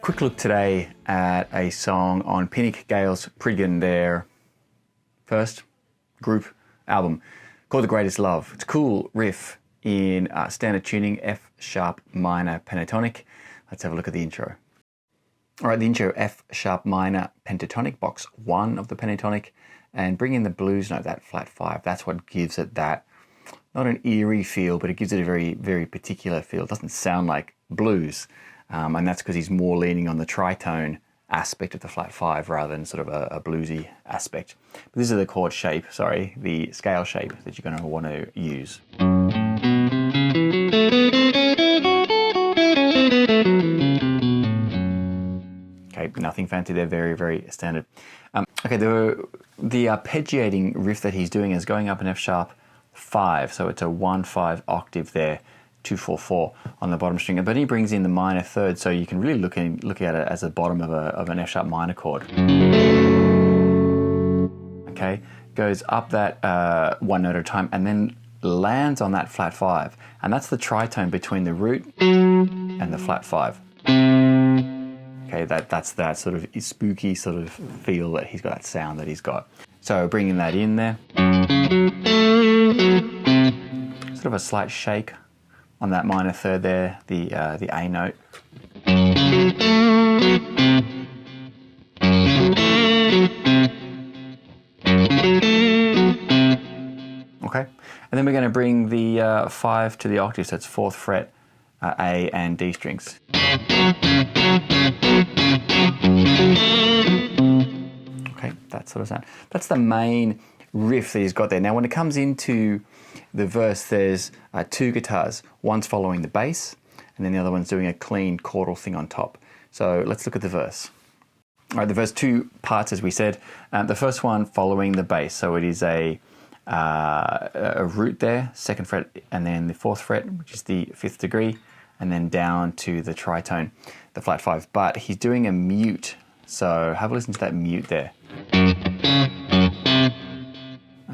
Quick look today at a song on Pinnick Gales Pridgen, their first group album called The Greatest Love. It's a cool riff in standard tuning, F sharp minor pentatonic. Let's have a look at the intro. All right, the intro, F sharp minor pentatonic, box 1 of the pentatonic, and bring in the blues note, that flat 5. That's what gives it that, not an eerie feel, but it gives it a very, very particular feel. It doesn't sound like blues. And that's because he's more leaning on the tritone aspect of the flat 5 rather than sort of a bluesy aspect. But this is the chord shape, the scale shape that you're going to want to use. Okay, nothing fancy there, very, very standard. Okay, the arpeggiating riff that he's doing is going up an F sharp 5, so it's a 1/5 octave there. 2/4/4 on the bottom string, but he brings in the minor third, so you can really look at it as the bottom of an F sharp minor chord. Okay, goes up that one note at a time, and then lands on that flat 5, and that's the tritone between the root and the flat 5. Okay, that's that sort of spooky sort of feel that he's got, that sound that he's got. So bringing that in there, sort of a slight shake on that minor third there, the A note. Okay, and then we're going to bring the 5 to the octave, so it's 4th fret, A and D strings. Okay, that sort of sound. That's the main riff that he's got there. Now when it comes into the verse, there's 2 guitars. One's following the bass, and then the other one's doing a clean chordal thing on top. So let's look at the verse. All right, the verse, 2 parts, as we said. The first one following the bass, so it is a root there, 2nd fret, and then the 4th fret, which is the 5th degree, and then down to the tritone, the flat 5. But he's doing a mute, so have a listen to that mute there.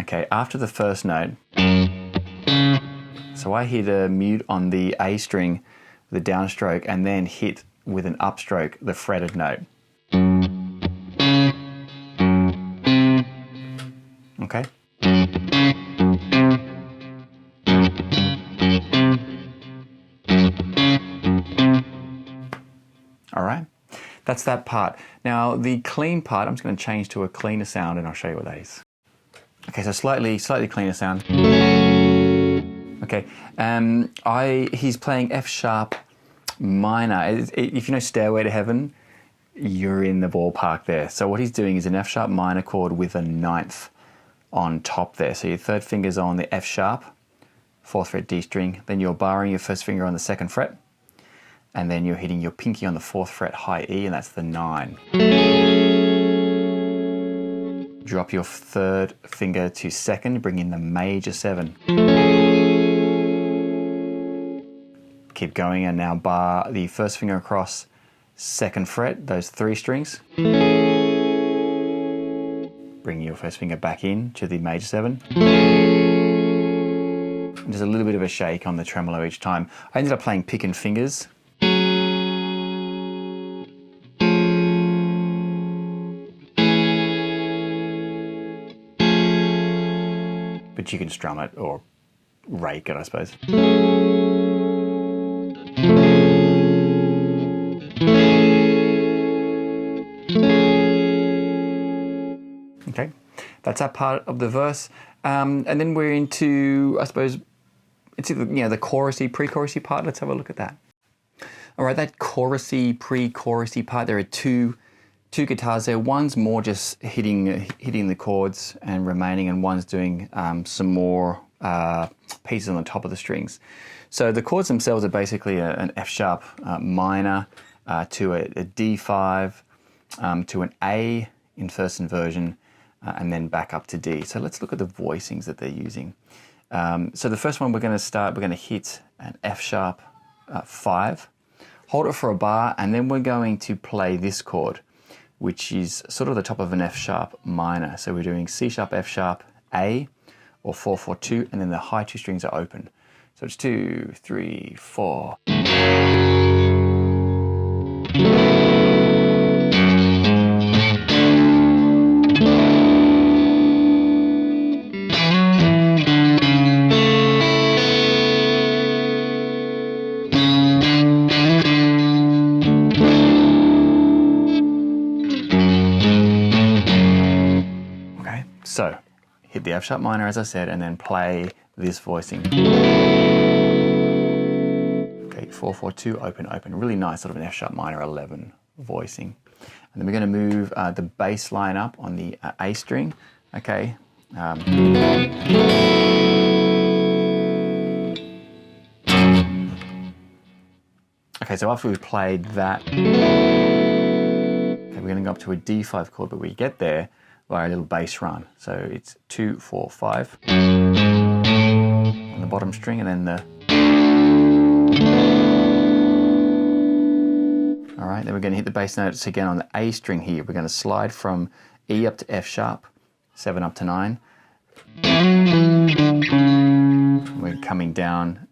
Okay, after the first note, so I hit a mute on the A string with a downstroke, and then hit with an upstroke the fretted note. Okay. All right, that's that part. Now the clean part, I'm just going to change to a cleaner sound, and I'll show you what that is. Okay, so slightly cleaner sound. Okay, he's playing F sharp minor. If you know Stairway to Heaven, you're in the ballpark there. So what he's doing is an F sharp minor chord with a 9th on top there. So your 3rd finger's on the F sharp, 4th fret D string, then you're barring your 1st finger on the 2nd fret, and then you're hitting your pinky on the 4th fret high E, and that's the 9. Drop your 3rd finger to 2nd, bring in the major 7. Keep going, and now bar the 1st finger across 2nd fret, those 3 strings. Bring your 1st finger back in to the major 7. And just a little bit of a shake on the tremolo each time. I ended up playing picking fingers. But you can strum it or rake it, I suppose. Okay, that's that part of the verse. And then we're into, I suppose, it's either, the chorusy, pre-chorusy part. Let's have a look at that. All right, that chorusy, pre-chorusy part, there are two guitars there. One's more just hitting the chords and remaining, and one's doing some more pieces on the top of the strings. So the chords themselves are basically an F sharp minor to a D5 to an A in first inversion, and then back up to D. So let's look at the voicings that they're using. So the first one we're going to hit an F sharp 5, hold it for a bar, and then we're going to play this chord, which is sort of the top of an F sharp minor. So we're doing C sharp, F sharp, A, or 4/4/2, and then the high 2 strings are open. So it's 2, 3, 4. So, hit the F sharp minor as I said, and then play this voicing. Okay, 4/4/2, open, open. Really nice, sort of an F sharp minor 11 voicing. And then we're going to move the bass line up on the A string. Okay. Okay, so after we've played that, okay, we're going to go up to a D5 chord, but we get there by a little bass run. So it's 2, 4, 5 on the bottom string, and then the... All right, then we're going to hit the bass notes again on the A string here. We're going to slide from E up to F sharp, 7 up to 9. We're coming down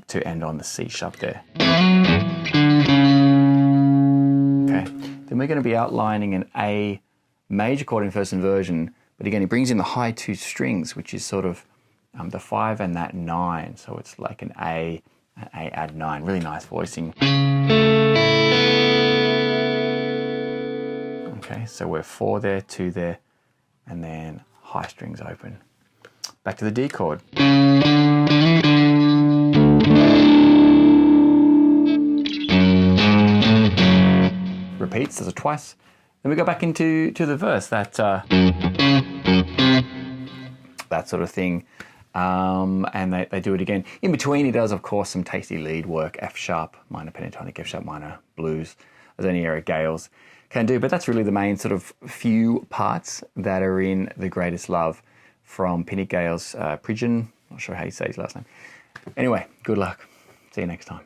to end on the C sharp there. Okay, then we're going to be outlining an A major chord in first inversion, but again, he brings in the high 2 strings, which is sort of the 5 and that 9. So it's like an A add 9. Really nice voicing. Okay, so we're 4 there, 2 there, and then high strings open. Back to the D chord. Repeats, does it twice. Then we go back into the verse, that sort of thing, and they do it again. In between, he does, of course, some tasty lead work, F sharp minor pentatonic, F sharp minor blues, as any Pinnick Gales can do. But that's really the main sort of few parts that are in The Greatest Love from Pinnick Gales Pridgen. Not sure how you say his last name. Anyway, good luck. See you next time.